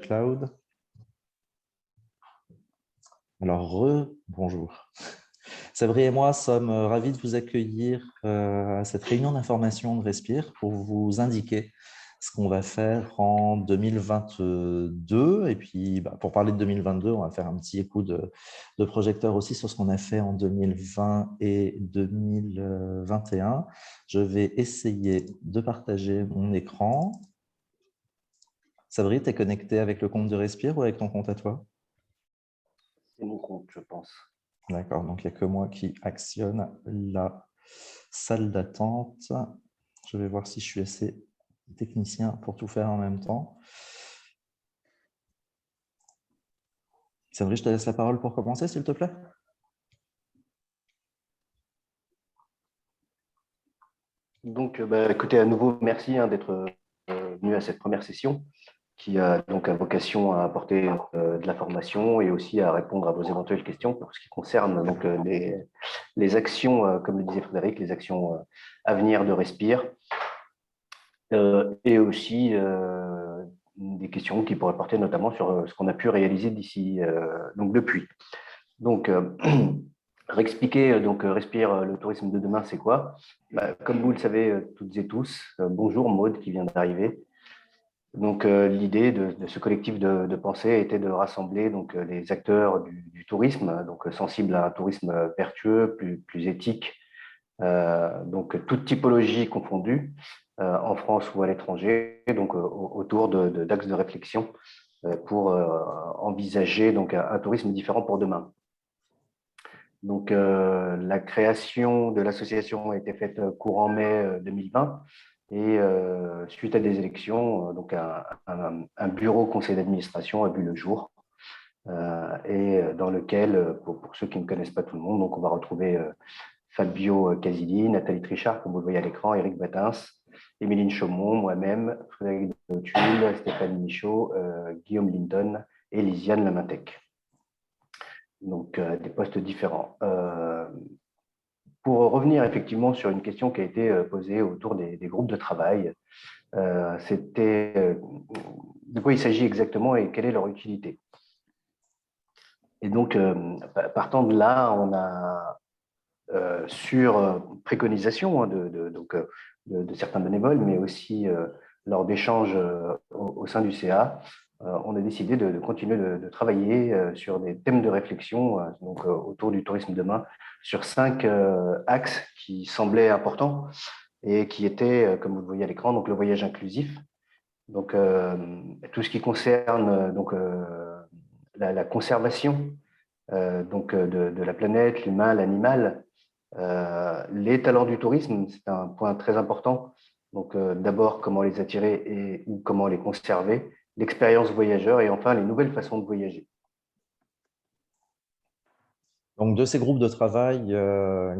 cloud. Alors, bonjour. Sabri et moi sommes ravis de vous accueillir à cette réunion d'information de Respire pour vous indiquer ce qu'on va faire en 2022. Et puis, pour parler de 2022, on va faire un petit coup de projecteur aussi sur ce qu'on a fait en 2020 et 2021. Je vais essayer de partager mon écran. Sabri, tu es connecté avec le compte de Respire ou avec ton compte à toi? C'est mon compte, je pense. D'accord, donc il n'y a que moi qui actionne la salle d'attente. Je vais voir si je suis assez technicien pour tout faire en même temps. Sabri, je te laisse la parole pour commencer, s'il te plaît. Donc, écoutez, à nouveau, merci d'être venu à cette première session qui a donc vocation à apporter de l'information et aussi à répondre à vos éventuelles questions pour ce qui concerne donc, les actions, comme le disait Frédéric, les actions à venir de Respire et aussi des questions qui pourraient porter notamment sur ce qu'on a pu réaliser d'ici, donc depuis. Donc, réexpliquer, donc Respire, le tourisme de demain, c'est quoi? Comme vous le savez toutes et tous, bonjour Maud qui vient d'arriver. Donc, l'idée de ce collectif de pensée était de rassembler donc, les acteurs du tourisme, donc sensibles à un tourisme vertueux, plus éthique, donc toute typologie confondue, en France ou à l'étranger, donc autour d'axes de réflexion pour envisager donc, un tourisme différent pour demain. Donc, la création de l'association a été faite courant mai 2020 et suite à des élections, donc un bureau conseil d'administration a vu le jour et dans lequel, pour ceux qui ne connaissent pas tout le monde, donc on va retrouver Fabio Casilli, Nathalie Trichard, comme vous le voyez à l'écran, Éric Batins, Émiline Chaumont, moi-même, Frédéric Dautul, Stéphanie Michaud, Guillaume Linton et Lisiane Lamintec. Donc, des postes différents. Pour revenir effectivement sur une question qui a été posée autour des groupes de travail, c'était de quoi il s'agit exactement et quelle est leur utilité. Et donc, partant de là, on a sur préconisation de certains bénévoles, mais aussi lors d'échanges au sein du CA, on a décidé de continuer de travailler sur des thèmes de réflexion donc, autour du tourisme demain, sur 5 axes qui semblaient importants et qui étaient, comme vous le voyez à l'écran, donc le voyage inclusif, donc tout ce qui concerne donc, la conservation donc, de la planète, l'humain, l'animal, les talents du tourisme, c'est un point très important. Donc, d'abord, comment les attirer ou comment les conserver, l'expérience voyageur et enfin les nouvelles façons de voyager. Donc, de ces groupes de travail,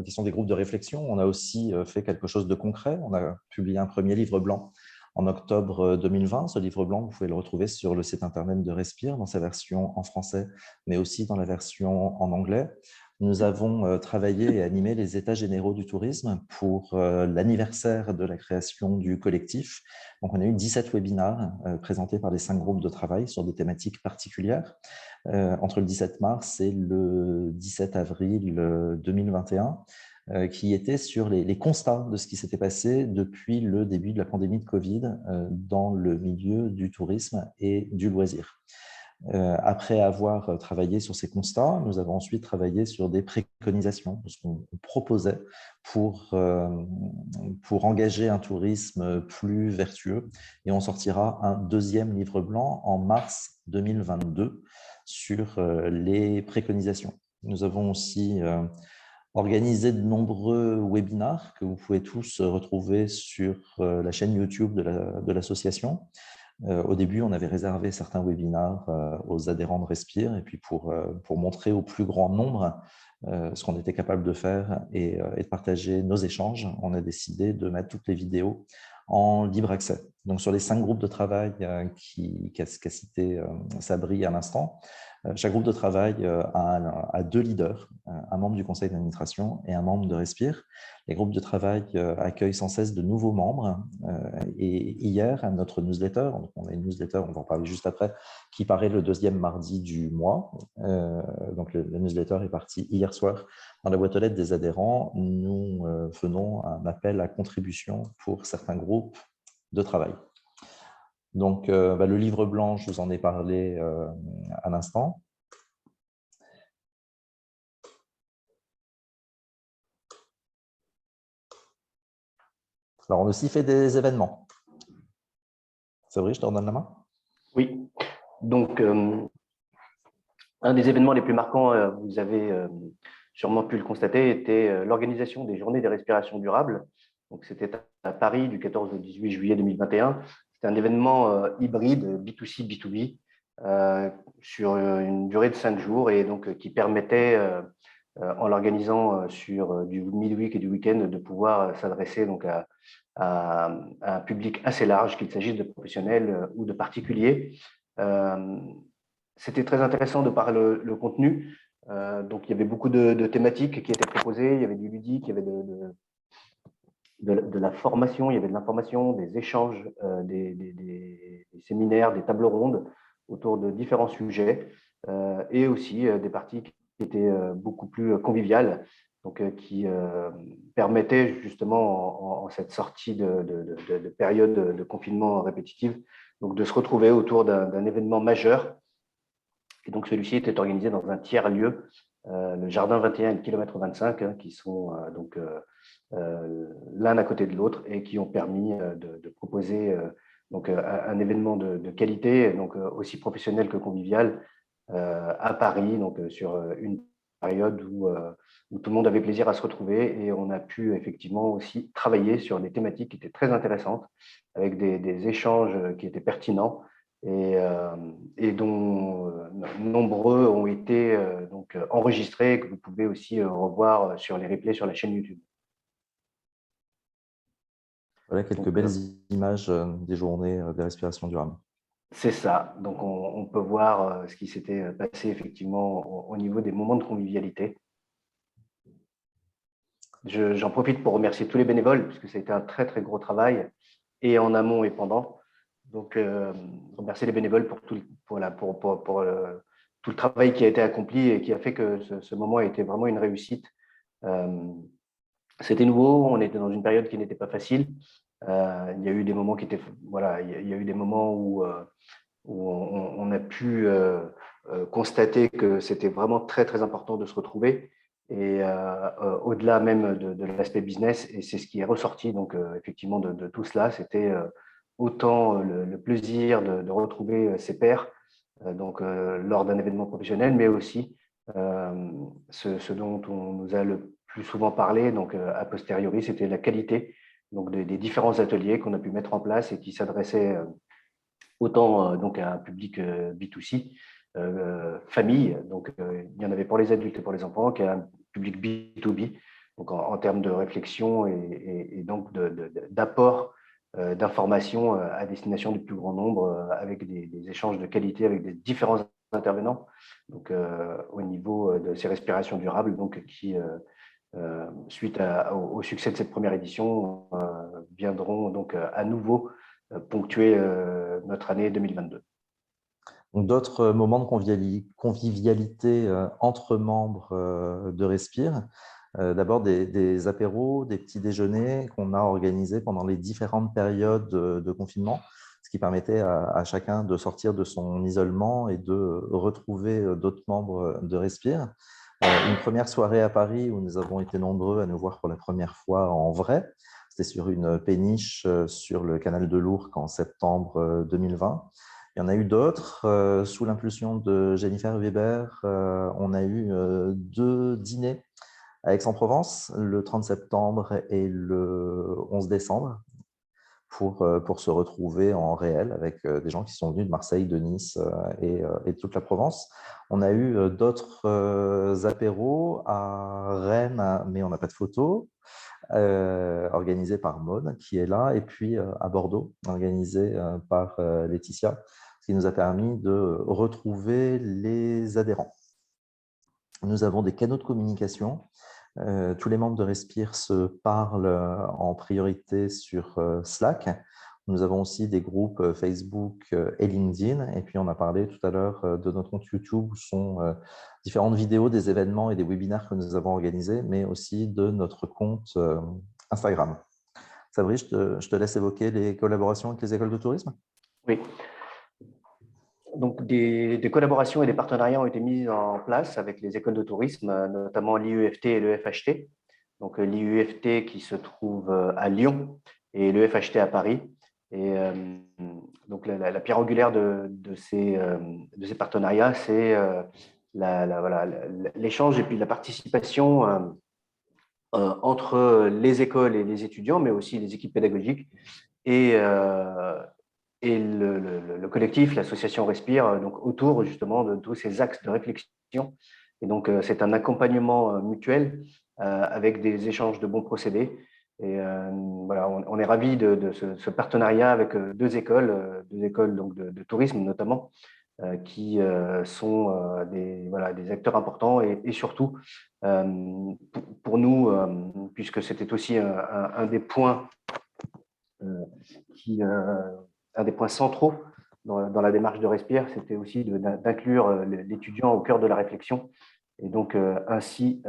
qui sont des groupes de réflexion, on a aussi fait quelque chose de concret. On a publié un premier livre blanc en octobre 2020. Ce livre blanc, vous pouvez le retrouver sur le site internet de Respire, dans sa version en français, mais aussi dans la version en anglais. Nous avons travaillé et animé les états généraux du tourisme pour l'anniversaire de la création du collectif. Donc, on a eu 17 webinaires présentés par les 5 groupes de travail sur des thématiques particulières entre le 17 mars et le 17 avril 2021. Qui était sur les constats de ce qui s'était passé depuis le début de la pandémie de Covid dans le milieu du tourisme et du loisir. Après avoir travaillé sur ces constats, nous avons ensuite travaillé sur des préconisations, ce qu'on proposait pour engager un tourisme plus vertueux. Et on sortira un deuxième livre blanc en mars 2022 sur les préconisations. Nous avons aussi organisé de nombreux webinars que vous pouvez tous retrouver sur la chaîne YouTube de l'association. Au début, on avait réservé certains webinars aux adhérents de Respire et puis pour montrer au plus grand nombre ce qu'on était capable de faire et de partager nos échanges, on a décidé de mettre toutes les vidéos en libre accès. Donc, sur les 5 groupes de travail qu'a cité Sabri à l'instant, chaque groupe de travail a 2 leaders, un membre du conseil d'administration et un membre de Respire. Les groupes de travail accueillent sans cesse de nouveaux membres. Et hier, à notre newsletter, on a une newsletter, on va en parler juste après, qui paraît le 2e mardi du mois. Donc, le newsletter est parti hier soir dans la boîte aux lettres des adhérents. Nous faisons un appel à contribution pour certains groupes de travail. Donc, le livre blanc, je vous en ai parlé à l'instant. Alors, on a aussi fait des événements. C'est vrai, je te redonne la main? Oui. Donc, un des événements les plus marquants, vous avez sûrement pu le constater, était l'organisation des Journées des respirations durables. Donc, c'était à Paris du 14 au 18 juillet 2021. C'était un événement hybride B2C, B2B sur une durée de 5 jours et donc qui permettait, en l'organisant sur du midweek et du week-end, de pouvoir s'adresser donc à un public assez large, qu'il s'agisse de professionnels ou de particuliers. C'était très intéressant de par le contenu. Donc, il y avait beaucoup de thématiques qui étaient proposées. Il y avait du ludique, il y avait de la formation, il y avait de l'information, des échanges, des séminaires, des tables rondes autour de différents sujets et aussi des parties qui étaient beaucoup plus conviviales, donc qui permettaient justement en cette sortie de période de confinement répétitive, donc de se retrouver autour d'un événement majeur. Et donc, celui-ci était organisé dans un tiers-lieu, le Jardin 21 et le Kilomètre 25, hein, qui sont l'un à côté de l'autre et qui ont permis de proposer donc, un événement de qualité, donc aussi professionnel que convivial, à Paris, donc sur une période où tout le monde avait plaisir à se retrouver et on a pu effectivement aussi travailler sur des thématiques qui étaient très intéressantes, avec des échanges qui étaient pertinents et dont nombreux ont été donc enregistrés et que vous pouvez aussi revoir sur les replays sur la chaîne YouTube. Voilà quelques belles images des journées des respirations durables. C'est ça. Donc, on peut voir ce qui s'était passé effectivement au niveau des moments de convivialité. J'en profite pour remercier tous les bénévoles, puisque ça a été un très, très gros travail, et en amont et pendant. Donc, remercier les bénévoles pour tout le travail qui a été accompli et qui a fait que ce moment a été vraiment une réussite. C'était nouveau, on était dans une période qui n'était pas facile. Il y a eu des moments qui étaient, voilà, il y a eu des moments où on a pu constater que c'était vraiment très, très important de se retrouver et au-delà même de l'aspect business. Et c'est ce qui est ressorti donc, effectivement de tout cela. C'était autant le plaisir de retrouver ses pairs donc, lors d'un événement professionnel, mais aussi ce dont on nous a le plus souvent parlé, donc a posteriori, c'était la qualité donc, des différents ateliers qu'on a pu mettre en place et qui s'adressaient autant donc à un public B2C, famille, donc il y en avait pour les adultes et pour les enfants, qu'à un public B2B, donc en termes de réflexion et donc d'apport d'informations à destination du plus grand nombre, avec des échanges de qualité avec des différents intervenants, donc au niveau de ces respirations durables, donc qui suite au succès de cette première édition, viendront donc à nouveau ponctuer notre année 2022. D'autres moments de convivialité entre membres de Respire. D'abord des apéros, des petits déjeuners qu'on a organisés pendant les différentes périodes de confinement, ce qui permettait à chacun de sortir de son isolement et de retrouver d'autres membres de Respire. Une première soirée à Paris où nous avons été nombreux à nous voir pour la première fois en vrai. C'était sur une péniche sur le canal de l'Ourcq en septembre 2020. Il y en a eu d'autres. Sous l'impulsion de Jennifer Weber, on a eu 2 dîners à Aix-en-Provence, le 30 septembre et le 11 décembre, pour se retrouver en réel avec des gens qui sont venus de Marseille, de Nice et de toute la Provence. On a eu d'autres apéros à Rennes, mais on n'a pas de photos. organisé par Maud, qui est là, et puis à Bordeaux, organisé par Laetitia, ce qui nous a permis de retrouver les adhérents. Nous avons des canaux de communication. Tous les membres de Respire se parlent en priorité sur Slack. Nous avons aussi des groupes Facebook et LinkedIn. Et puis, on a parlé tout à l'heure de notre compte YouTube, où sont différentes vidéos des événements et des webinaires que nous avons organisés, mais aussi de notre compte Instagram. Sabri, je te laisse évoquer les collaborations avec les écoles de tourisme. Oui. Donc, des collaborations et des partenariats ont été mis en place avec les écoles de tourisme, notamment l'IUFT et le FHT. Donc, l'IUFT qui se trouve à Lyon et le FHT à Paris. Et donc, la pierre angulaire de ces partenariats, c'est voilà, l'échange et puis la participation entre les écoles et les étudiants, mais aussi les équipes pédagogiques et le collectif, l'association Respire, donc autour justement de tous ces axes de réflexion. Et donc, c'est un accompagnement mutuel avec des échanges de bons procédés. Et voilà, on est ravis de ce partenariat avec deux écoles donc de tourisme notamment, qui sont des acteurs importants et surtout, pour nous, puisque c'était aussi un des points un des points centraux dans la démarche de Respire, c'était aussi d'inclure l'étudiant au cœur de la réflexion. Et donc, ainsi,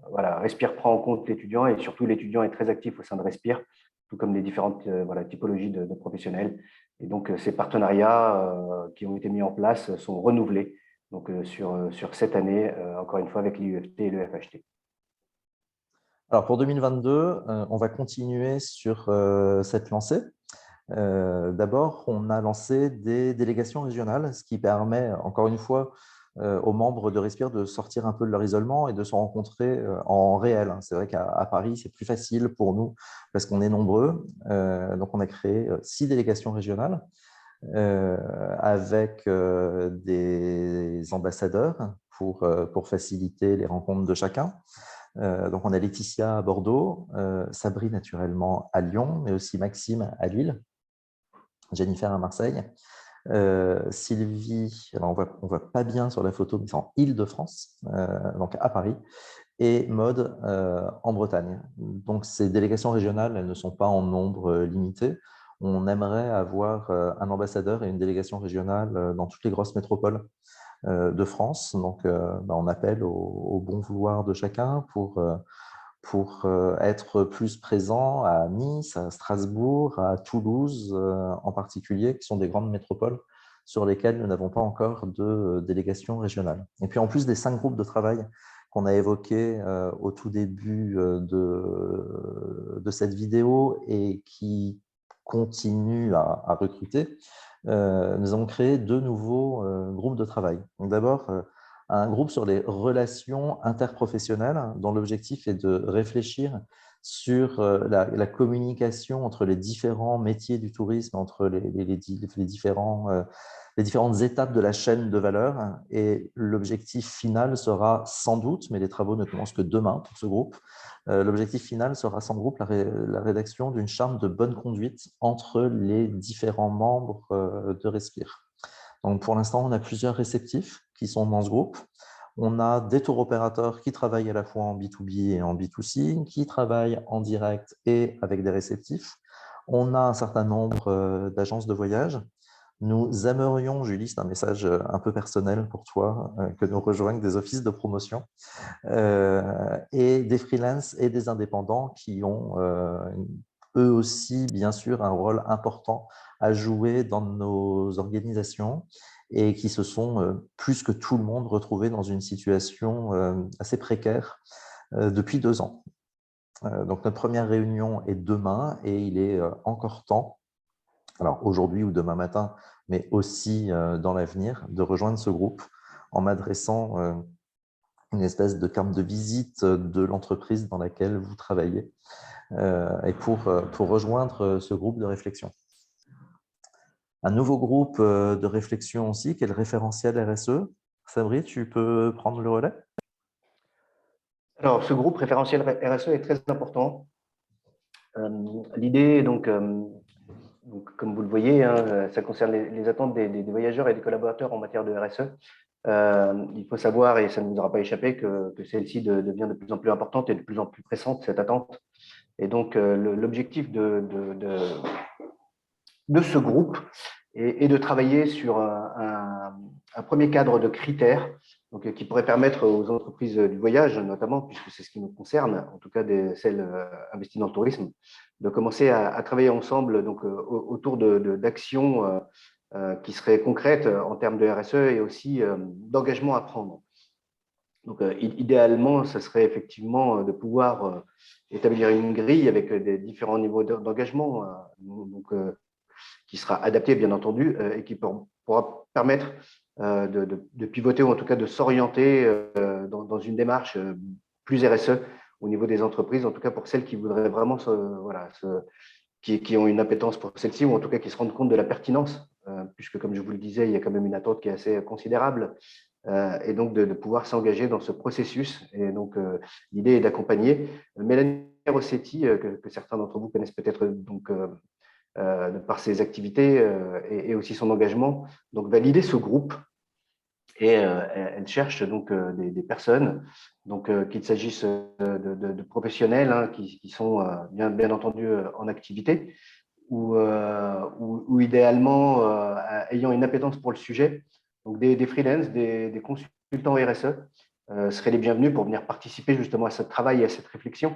voilà, Respire prend en compte l'étudiant et surtout l'étudiant est très actif au sein de Respire, tout comme les différentes typologies de professionnels. Et donc, ces partenariats qui ont été mis en place sont renouvelés donc, sur cette année, encore une fois, avec l'IUFT et le FHT. Alors, pour 2022, on va continuer sur cette lancée. D'abord, on a lancé des délégations régionales, ce qui permet, encore une fois, aux membres de Respire de sortir un peu de leur isolement et de se rencontrer en réel. C'est vrai qu'à Paris, c'est plus facile pour nous parce qu'on est nombreux. Donc, on a créé 6 délégations régionales avec des ambassadeurs pour faciliter les rencontres de chacun. Donc, on a Laetitia à Bordeaux, Sabri naturellement à Lyon, mais aussi Maxime à Lille, Jennifer à Marseille, Sylvie, alors on voit pas bien sur la photo, mais c'est en Île-de-France, donc à Paris, et Maud en Bretagne. Donc, ces délégations régionales, elles ne sont pas en nombre limité. On aimerait avoir un ambassadeur et une délégation régionale dans toutes les grosses métropoles de France. Donc, on appelle au bon vouloir de chacun pour être plus présent à Nice, à Strasbourg, à Toulouse en particulier, qui sont des grandes métropoles sur lesquelles nous n'avons pas encore de délégation régionale. Et puis en plus des 5 groupes de travail qu'on a évoqués au tout début de cette vidéo et qui continuent à recruter, nous avons créé 2 nouveaux groupes de travail. Donc d'abord, un groupe sur les relations interprofessionnelles dont l'objectif est de réfléchir sur la communication entre les différents métiers du tourisme, entre les différentes étapes de la chaîne de valeur. Et l'objectif final sera sans doute, mais les travaux ne commencent que demain pour ce groupe, l'objectif final sera sans doute la rédaction d'une charte de bonne conduite entre les différents membres de Respire. Donc, pour l'instant, on a plusieurs réceptifs qui sont dans ce groupe. On a des tour opérateurs qui travaillent à la fois en B2B et en B2C, qui travaillent en direct et avec des réceptifs. On a un certain nombre d'agences de voyage. Nous aimerions, Julie, c'est un message un peu personnel pour toi, que nous rejoignent des offices de promotion et des freelances et des indépendants qui ont eux aussi, bien sûr, un rôle important à jouer dans nos organisations et qui se sont, plus que tout le monde, retrouvés dans une situation assez précaire depuis 2 ans. Donc, notre première réunion est demain et il est encore temps, alors aujourd'hui ou demain matin, mais aussi dans l'avenir, de rejoindre ce groupe en m'adressant une espèce de carte de visite de l'entreprise dans laquelle vous travaillez et pour rejoindre ce groupe de réflexion. Un nouveau groupe de réflexion aussi, qui est le référentiel RSE. Sabri, tu peux prendre le relais? Alors, ce groupe référentiel RSE est très important. L'idée, donc, comme vous le voyez, hein, ça concerne les attentes des voyageurs et des collaborateurs en matière de RSE. Il faut savoir, et ça ne nous aura pas échappé, que celle-ci devient de plus en plus importante et de plus en plus pressante, cette attente. Et donc, l'objectif de ce groupe et de travailler sur un premier cadre de critères donc, qui pourrait permettre aux entreprises du voyage, notamment, puisque c'est ce qui nous concerne, en tout cas celles investies dans le tourisme, de commencer à travailler ensemble donc, autour d'actions qui seraient concrètes en termes de RSE et aussi d'engagement à prendre. Donc, idéalement, ce serait effectivement de pouvoir établir une grille avec des différents niveaux d'engagement. Donc, qui sera adapté, bien entendu, et qui pourra permettre de pivoter ou en tout cas de s'orienter dans une démarche plus RSE au niveau des entreprises, en tout cas pour celles qui voudraient vraiment qui ont une appétence pour celle-ci, ou en tout cas qui se rendent compte de la pertinence, puisque comme je vous le disais, il y a quand même une attente qui est assez considérable, et donc de pouvoir s'engager dans ce processus. Et donc, l'idée est d'accompagner Mélanie Rossetti, que certains d'entre vous connaissent peut-être donc, par ses activités et aussi son engagement, donc valider ce groupe. Et elle cherche donc des personnes, donc qu'il s'agisse de professionnels hein, qui sont bien entendu en activité ou idéalement ayant une appétence pour le sujet. Donc des freelances, des consultants RSE seraient les bienvenus pour venir participer justement à ce travail et à cette réflexion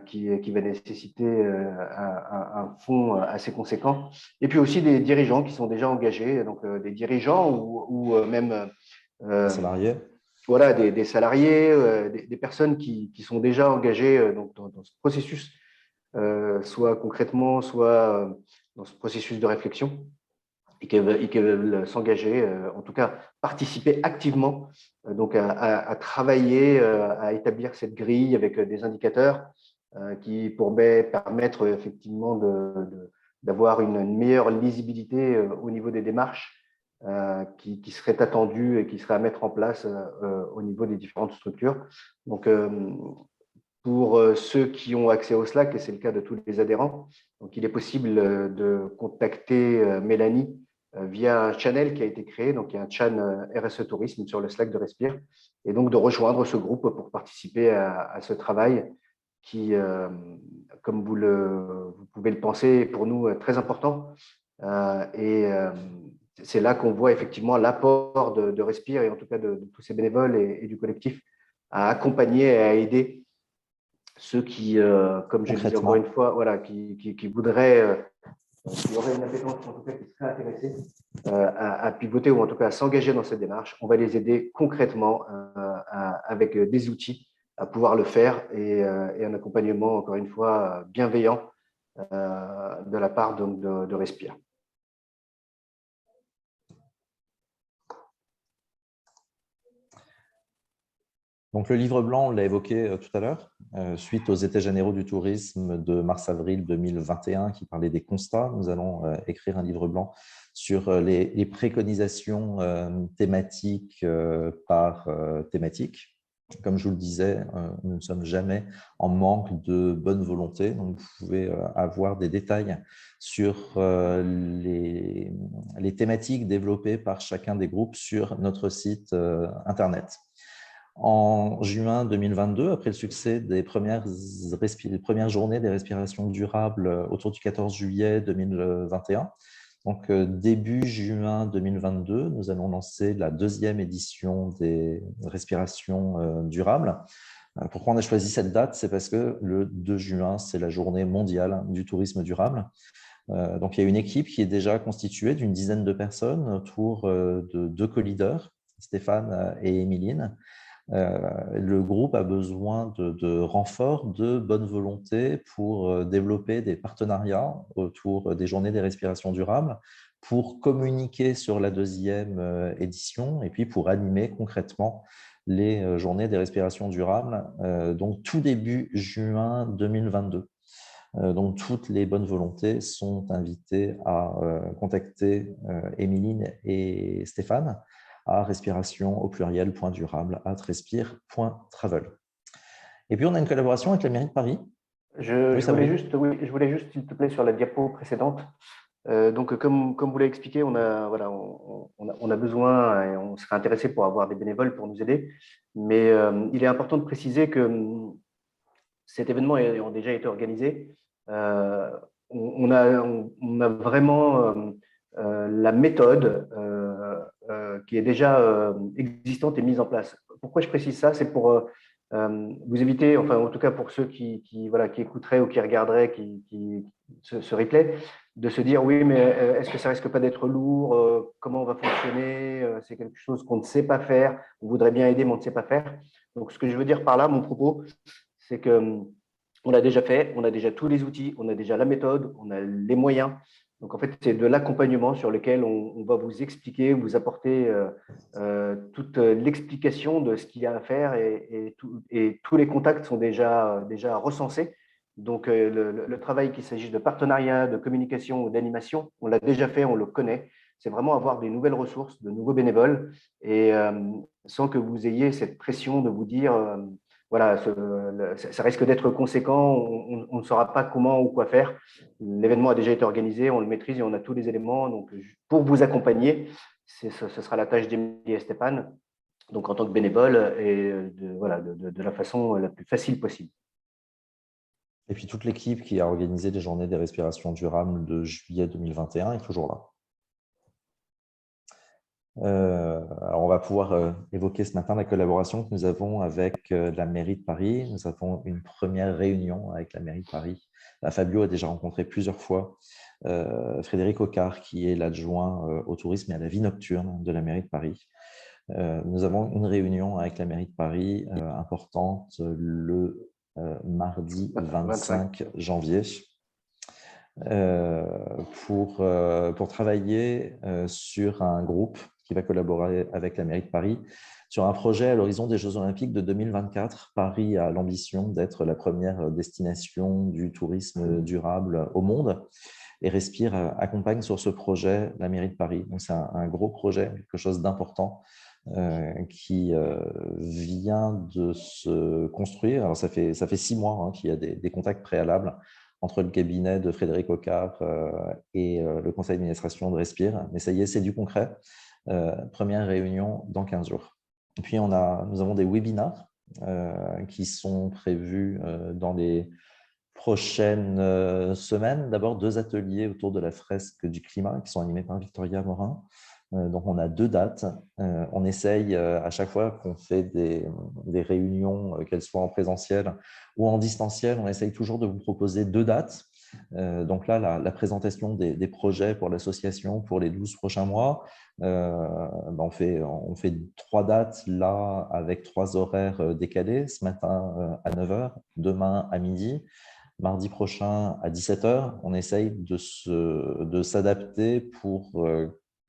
qui va nécessiter un fonds assez conséquent. Et puis aussi des dirigeants qui sont déjà engagés, donc des dirigeants ou même Salariés. voilà, des salariés, des personnes qui sont déjà engagées donc, dans ce processus, soit concrètement, soit dans ce processus de réflexion et qui veulent s'engager, en tout cas participer activement donc à travailler, à établir cette grille avec des indicateurs qui pourraient permettre effectivement d'avoir une meilleure lisibilité au niveau des démarches qui seraient attendues et qui seraient à mettre en place au niveau des différentes structures. Donc, pour ceux qui ont accès au Slack, et c'est le cas de tous les adhérents, donc il est possible de contacter Mélanie via un channel qui a été créé, donc il y a un channel RSE Tourisme sur le Slack de Respire, et donc de rejoindre ce groupe pour participer à ce travail qui, comme vous pouvez le penser, est pour nous très important. Et c'est là qu'on voit effectivement l'apport de Respire et en tout cas de tous ces bénévoles et du collectif à accompagner et à aider ceux qui, comme je le disais encore une fois, voilà, qui voudraient, qui auraient une appétence, en tout cas qui seraient intéressés à pivoter ou en tout cas à s'engager dans cette démarche, on va les aider concrètement avec des outils à pouvoir le faire et un accompagnement, encore une fois, bienveillant de la part de Respire. Donc, le livre blanc, on l'a évoqué tout à l'heure, suite aux États généraux du tourisme de mars-avril 2021 qui parlait des constats. Nous allons écrire un livre blanc sur les préconisations thématiques par thématique. Comme je vous le disais, nous ne sommes jamais en manque de bonne volonté. Donc, vous pouvez avoir des détails sur les thématiques développées par chacun des groupes sur notre site Internet. En juin 2022, après le succès des premières journées des respirations durables autour du 14 juillet 2021, donc début juin 2022, nous allons lancer la deuxième édition des respirations durables. Pourquoi on a choisi cette date? C'est parce que le 2 juin, c'est la journée mondiale du tourisme durable. Donc, il y a une équipe qui est déjà constituée d'une dizaine de personnes autour de deux co-leaders, Stéphane et Émiline. Le groupe a besoin de renforts de bonne volonté pour développer des partenariats autour des journées des respirations durables, pour communiquer sur la deuxième édition et puis pour animer concrètement les journées des respirations durables, donc tout début juin 2022. Donc, toutes les bonnes volontés sont invitées à contacter Émiline et Stéphane à respiration au pluriel .durable @respire.travel. Et puis, on a une collaboration avec la mairie de Paris. Je voulais juste, s'il te plaît, sur la diapo précédente. Donc, comme vous l'avez expliqué, on a besoin et on serait intéressé pour avoir des bénévoles pour nous aider. Mais il est important de préciser que cet événement ayant déjà été organisé, on a vraiment la méthode qui est déjà existante et mise en place. Pourquoi je précise ça? C'est pour vous éviter, enfin en tout cas pour ceux voilà, qui écouteraient ou qui regarderaient ce replay, de se dire oui, mais est-ce que ça risque pas d'être lourd? Comment on va fonctionner? C'est quelque chose qu'on ne sait pas faire. On voudrait bien aider, mais on ne sait pas faire. Donc ce que je veux dire par là, mon propos, c'est que on l'a déjà fait, on a déjà tous les outils, on a déjà la méthode, on a les moyens. Donc, en fait, c'est de l'accompagnement sur lequel on va vous expliquer, vous apporter toute l'explication de ce qu'il y a à faire et tous les contacts sont déjà recensés. Donc, le travail, qu'il s'agisse de partenariat, de communication ou d'animation, on l'a déjà fait, on le connaît. C'est vraiment avoir des nouvelles ressources, de nouveaux bénévoles et sans que vous ayez cette pression de vous dire voilà, ça risque d'être conséquent, on ne saura pas comment ou quoi faire. L'événement a déjà été organisé, on le maîtrise et on a tous les éléments. Donc, pour vous accompagner, ce sera la tâche d'Emilie et Stéphane, donc en tant que bénévole, et de la façon la plus facile possible. Et puis, toute l'équipe qui a organisé les journées des respirations durables de juillet 2021 est toujours là. Alors, on va pouvoir évoquer ce matin la collaboration que nous avons avec la mairie de Paris. Nous avons une première réunion avec la mairie de Paris. Fabio a déjà rencontré plusieurs fois Frédéric Ocard, qui est l'adjoint au tourisme et à la vie nocturne de la mairie de Paris. Nous avons une réunion avec la mairie de Paris importante le mardi 25 janvier. Pour travailler sur un groupe qui va collaborer avec la mairie de Paris sur un projet à l'horizon des Jeux Olympiques de 2024. Paris a l'ambition d'être la première destination du tourisme durable au monde et Respire accompagne sur ce projet la mairie de Paris. Donc, c'est un gros projet, quelque chose d'important qui vient de se construire. Alors, ça fait 6 mois qu'il y a des contacts préalables entre le cabinet de Frédéric Ocard et le conseil d'administration de Respire. Mais ça y est, c'est du concret. Première réunion dans 15 jours. Et puis, nous avons des webinars qui sont prévus dans les prochaines semaines. D'abord, 2 ateliers autour de la fresque du climat qui sont animés par Victoria Morin. Donc, on a 2 dates. On essaye à chaque fois qu'on fait des réunions, qu'elles soient en présentiel ou en distanciel, on essaye toujours de vous proposer 2 dates. Donc là, la présentation des projets pour l'association pour les 12 prochains mois, on fait 3 dates là avec 3 horaires décalés. Ce matin à 9 h, demain à midi, mardi prochain à 17 h. On essaye de s'adapter pour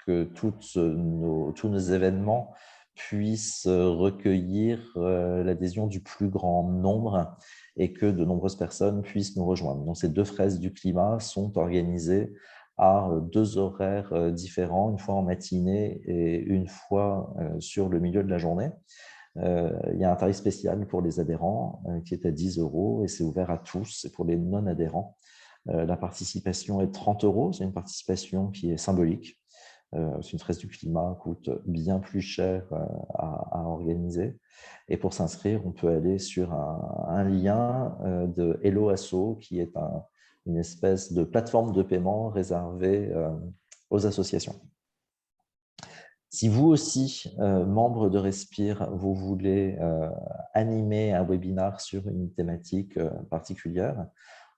que tous nos événements puissent recueillir l'adhésion du plus grand nombre et que de nombreuses personnes puissent nous rejoindre. Donc, ces 2 fresques du climat sont organisées à 2 horaires différents, une fois en matinée et une fois sur le milieu de la journée. Il y a un tarif spécial pour les adhérents qui est à 10 € et c'est ouvert à tous. Et pour les non-adhérents, la participation est de 30 €. C'est une participation qui est symbolique. Une fresque du climat coûte bien plus cher à organiser. Et pour s'inscrire, on peut aller sur un lien de Hello Asso, qui est une espèce de plateforme de paiement réservée aux associations. Si vous aussi, membre de Respire, vous voulez animer un webinar sur une thématique particulière,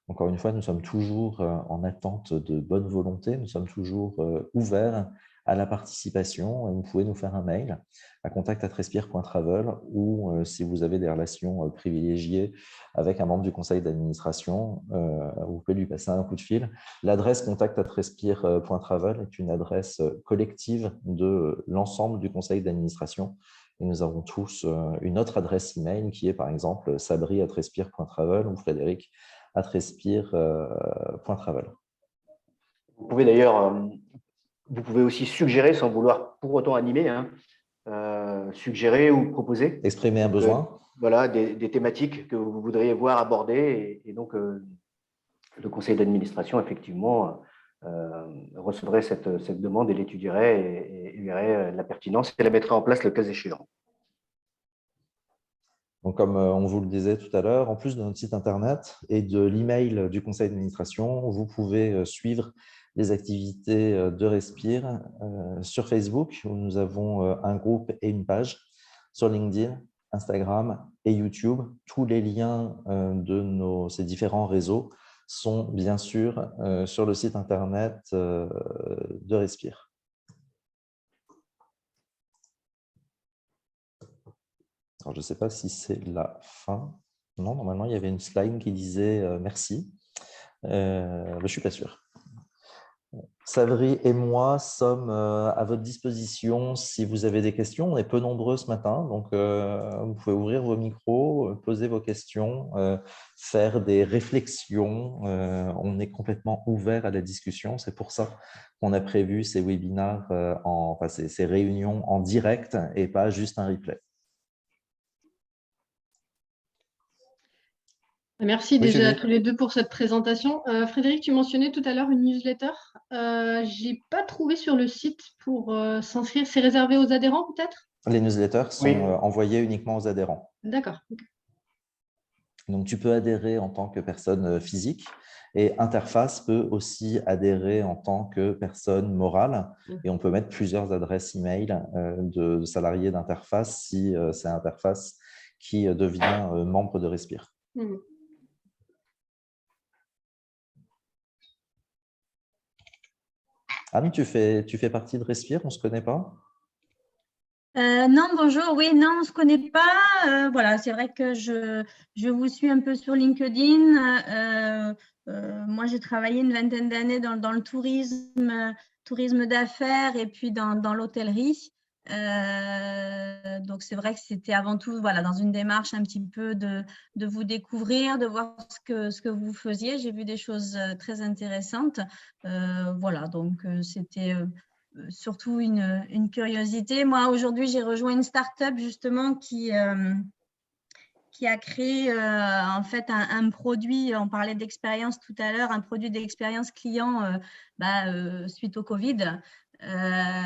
encore une fois, nous sommes toujours en attente de bonne volonté, nous sommes toujours ouverts à la participation. Vous pouvez nous faire un mail à contact@respire.travel ou si vous avez des relations privilégiées avec un membre du conseil d'administration, vous pouvez lui passer un coup de fil. L'adresse contact@respire.travel est une adresse collective de l'ensemble du conseil d'administration. Et nous avons tous une autre adresse email qui est par exemple sabri@respire.travel ou Frédéric@respire.travel. Vous pouvez d'ailleurs, vous pouvez aussi suggérer, sans vouloir pour autant animer, suggérer ou proposer. Exprimer un besoin. voilà, des thématiques que vous voudriez voir abordées. Et donc, le conseil d'administration, effectivement, recevrait cette demande et l'étudierait et verrait la pertinence et la mettrait en place le cas échéant. Donc, comme on vous le disait tout à l'heure, en plus de notre site internet et de l'email du conseil d'administration, vous pouvez suivre les activités de Respire sur Facebook, où nous avons un groupe et une page, sur LinkedIn, Instagram et YouTube. Tous les liens de ces différents réseaux sont bien sûr sur le site internet de Respire. Alors, je ne sais pas si c'est la fin. Non, normalement, il y avait une slide qui disait merci. Je ne suis pas sûr. Savry et moi sommes à votre disposition si vous avez des questions. On est peu nombreux ce matin, donc vous pouvez ouvrir vos micros, poser vos questions, faire des réflexions. On est complètement ouvert à la discussion. C'est pour ça qu'on a prévu ces webinaires, ces réunions en direct et pas juste un replay. Merci déjà à tous les deux pour cette présentation. Frédéric, tu mentionnais tout à l'heure une newsletter. Je n'ai pas trouvé sur le site pour s'inscrire. C'est réservé aux adhérents peut-être? Les newsletters sont envoyés uniquement aux adhérents. D'accord. Donc, tu peux adhérer en tant que personne physique et Interface peut aussi adhérer en tant que personne morale. Et on peut mettre plusieurs adresses email de salariés d'Interface si c'est Interface qui devient membre de Respire. Anne, tu fais partie de Respire, on ne se connaît pas? Non, bonjour. Oui, non, on ne se connaît pas. Voilà, c'est vrai que je vous suis un peu sur LinkedIn. Moi, j'ai travaillé une vingtaine d'années dans le tourisme d'affaires et puis dans l'hôtellerie. Donc, c'est vrai que c'était avant tout dans une démarche un petit peu de vous découvrir, de voir ce que vous faisiez. J'ai vu des choses très intéressantes. Voilà, donc c'était surtout une curiosité. Moi, aujourd'hui, j'ai rejoint une start-up justement qui a créé en fait un produit, on parlait d'expérience tout à l'heure, un produit d'expérience client suite au Covid.